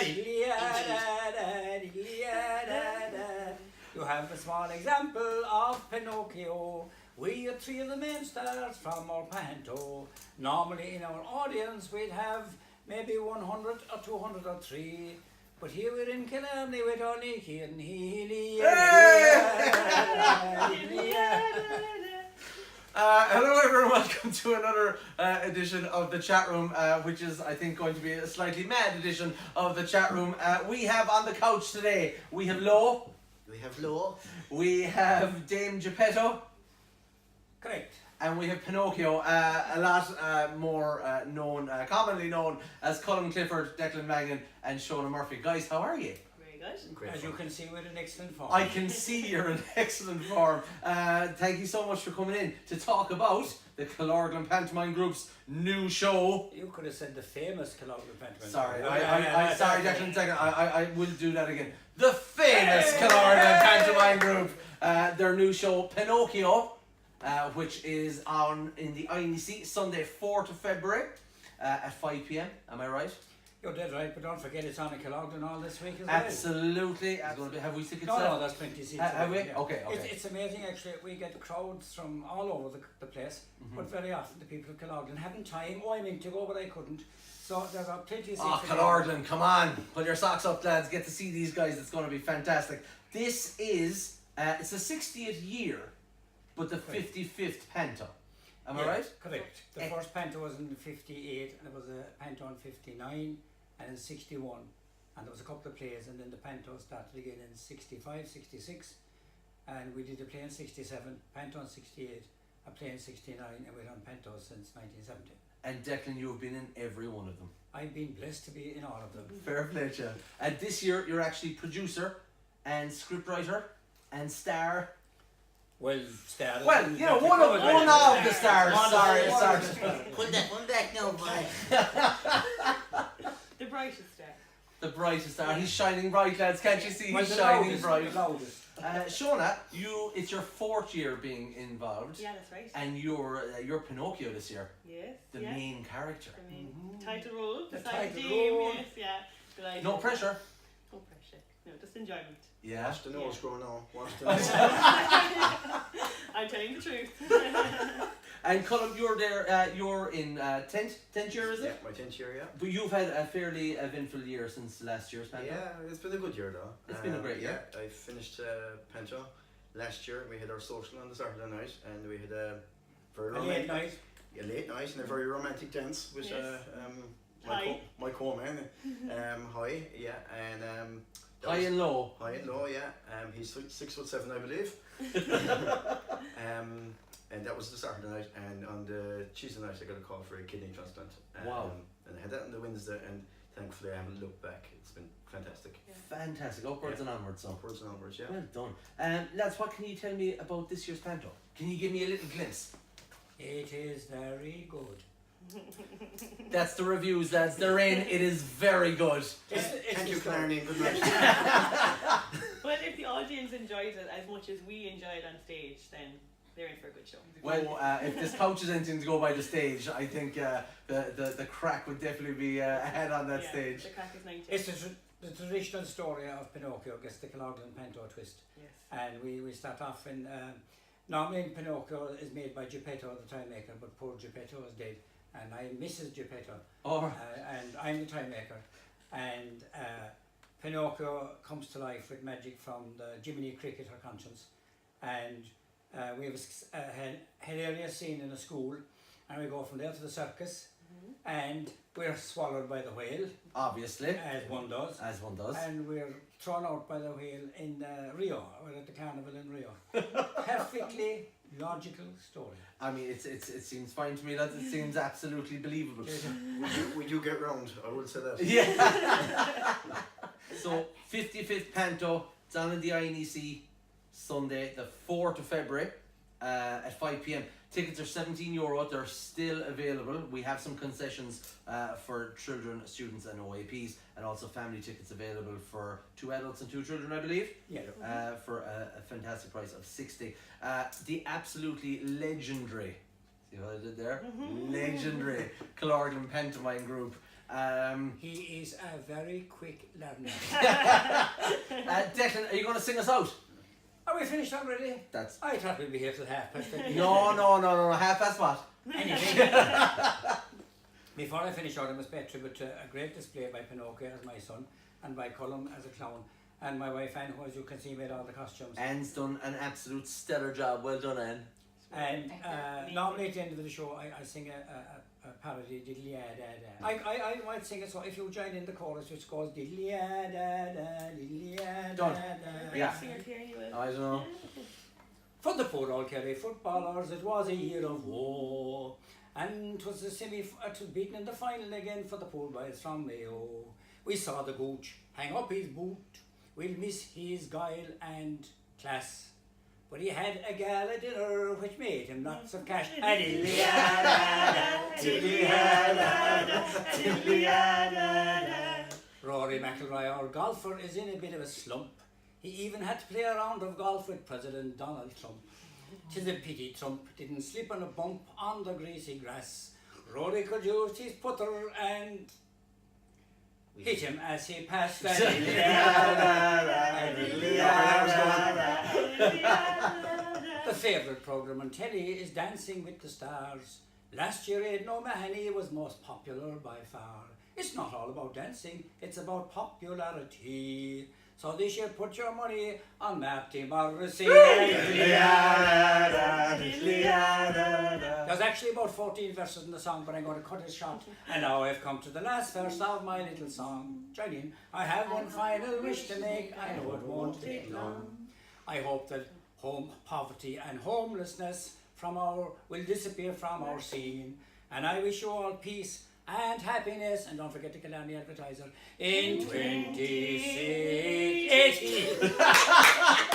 You have a small example of Pinocchio. We are three of the main stars from our Panto. Normally in our audience we'd have maybe 100 or 200 or 3. But here we're in Killorglin with only hello everyone, welcome to another edition of the Chatroom, which is I think going to be a slightly mad edition of the Chatroom. We have on the couch today, we have Lo. We have Lo. We have Dame Geppetto. Correct. And we have Pinocchio, a lot more known, commonly known as Colm Clifford, Declan Mangan and Shona Murphy. Guys, how are you? Very good. Great As fun. you can see, we're in excellent form. I can see you're in excellent form. Thank you so much for coming in to talk about the Killorglin Pantomime Group's new show. You could have said the famous Killorglin Pantomime. Sorry, Group. sorry, Declan, second. I will do that again. The famous Killorglin Pantomime Group. Their new show, Pinocchio, which is on in the INEC Sunday 4th of February at 5 p.m. Am I right? You're dead right, but don't forget it's on a Killorglin all this week as well. Absolutely. It's going to be, have we tickets? No, there's plenty of seats. Have we? Yeah. Okay. It's amazing actually. We get crowds from all over the place, but very often the people of Killorglin haven't time. Oh, I meant to go, but I couldn't. So there's plenty of seats. Oh, Killorglin, come on. Pull your socks up, lads. Get to see these guys. It's going to be fantastic. This is, it's the 60th year, but the 55th Panto. Am I right? Correct. The first Panto was in 58, and there was a Panto in 59, and in 61. And there was a couple of plays, and then the Panto started again in 65, 66. And we did a play in 67, Panto in 68, a play in 69, and we're on Panto since 1970. And Declan, you have been in every one of them. I've been blessed to be in all of them. Fair play to you. And this year, you're actually producer and scriptwriter and star. Well, started. Well, you know, one of the stars. Sorry. Put that one back now, boy. The brightest star. The brightest star. He's shining bright, lads. Can't you see? Well, He's the shining loudest, bright. the loudest. Shona, it's your 4th year being involved. Yeah, that's right. And you're Pinocchio this year. Yes. The yeah. main character. The main title role. The beside title team. role. Yes, yeah. Delighted. No pressure. No pressure. No, just enjoyment. Yeah. Watch the nose growing on. Watch the nose. I'm telling the truth. And Colm, you're there. You're in 10th year, is Yeah, it? my 10th year, yeah. But you've had a fairly eventful year since last year's Panto. Yeah, it's been a good year though. It's been a great year. Yeah, I finished Panto last year. We had our social on the Saturday night, and we had a very A romantic, late night. a late night and a very romantic dance with Yes. my co-man. Hi, yeah, and High and low. high and low, yeah. He's 6'7", I believe. And that was the Saturday night, and on the Tuesday night I got a call for a kidney transplant. Wow. And I had that on the Wednesday, and thankfully I haven't looked back. It's been fantastic. Fantastic. Upwards and onwards. So. Upwards and onwards, yeah. Well done. Lads, what can you tell me about this year's Panto? Can you give me a little glimpse? It is very good. That's the reviews, lads. They're in. It is very good. Thank you, Clarny. Good night. Well, if the audience enjoys it as much as we enjoy it on stage, then they're in for a good show. Well, if this couch is anything to go by the stage, I think the crack would definitely be ahead on that stage. The crack is 90. It's the traditional story of Pinocchio gets the Killorglin Panto twist. Yes. And we start off in, normally Pinocchio is made by Geppetto, the time maker, but poor Geppetto is dead. And I'm Mrs. Geppetto, Oh, and I'm the time maker. And Pinocchio comes to life with magic from the Jiminy Cricket, her conscience. And we have a hilarious scene in a school, and we go from there to the circus, and we're swallowed by the whale, obviously. as one does. As one does. And we're thrown out by the whale in Rio. We're at the carnival in Rio. Perfectly logical story. I mean, it seems fine to me, lads. It seems absolutely believable. we do get round, I would say that. Yeah. So, 55th Panto. It's on in the INEC Sunday, the 4th of February at 5 p.m. Tickets are €17. They're still available. We have some concessions for children, students and OAPs, and also family tickets available for 2 adults and 2 children, I believe. Yeah. For a fantastic price of $60. The absolutely legendary, see what I did there? Legendary Killorglin Pantomime Group He is a very quick learner. Declan, are you going to sing us out? Are we finished already? That's I thought we'd be here till 5:30. no. Half past what? Anyway, before I finish out, I must pay tribute to a great display by Pinocchio as my son, and by Colm as a clown, and my wife Anne, who, as you can see, made all the costumes. Anne's done an absolute stellar job. Well done, Anne. And normally at the end of the show, I sing a parody, diddly da da. I might sing it, so if you join in the chorus, which goes diddly da da, diddly da Done. da. Yeah. Singer here, you will. I don't know. For the poor old Kerry footballers, it was a year of woe. And 'twas the it was beaten in the final again for the poor boys from Mayo. We saw the gooch hang up his boot. We'll miss his guile and class. But he had a gala dinner which made him lots of cash. Rory McIlroy, our golfer, is in a bit of a slump. He even had to play a round of golf with President Donald Trump. 'Tis a pity Trump didn't slip on a bump on the greasy grass. Rory could use his putter and hit him as he passed. The favourite programme on telly is Dancing with the Stars. Last year Aidan O'Mahony was most popular by far. It's not all about dancing, it's about popularity. So this year put your money on Matty Morrissey. There's actually about 14 verses in the song, but I'm going to cut it short. And now I've come to the last verse of my little song. Join in. I have one final wish to make, I know it won't take long. I hope that poverty and homelessness will disappear from our scene. And I wish you all peace and happiness, and don't forget to kill the advertiser in 2060.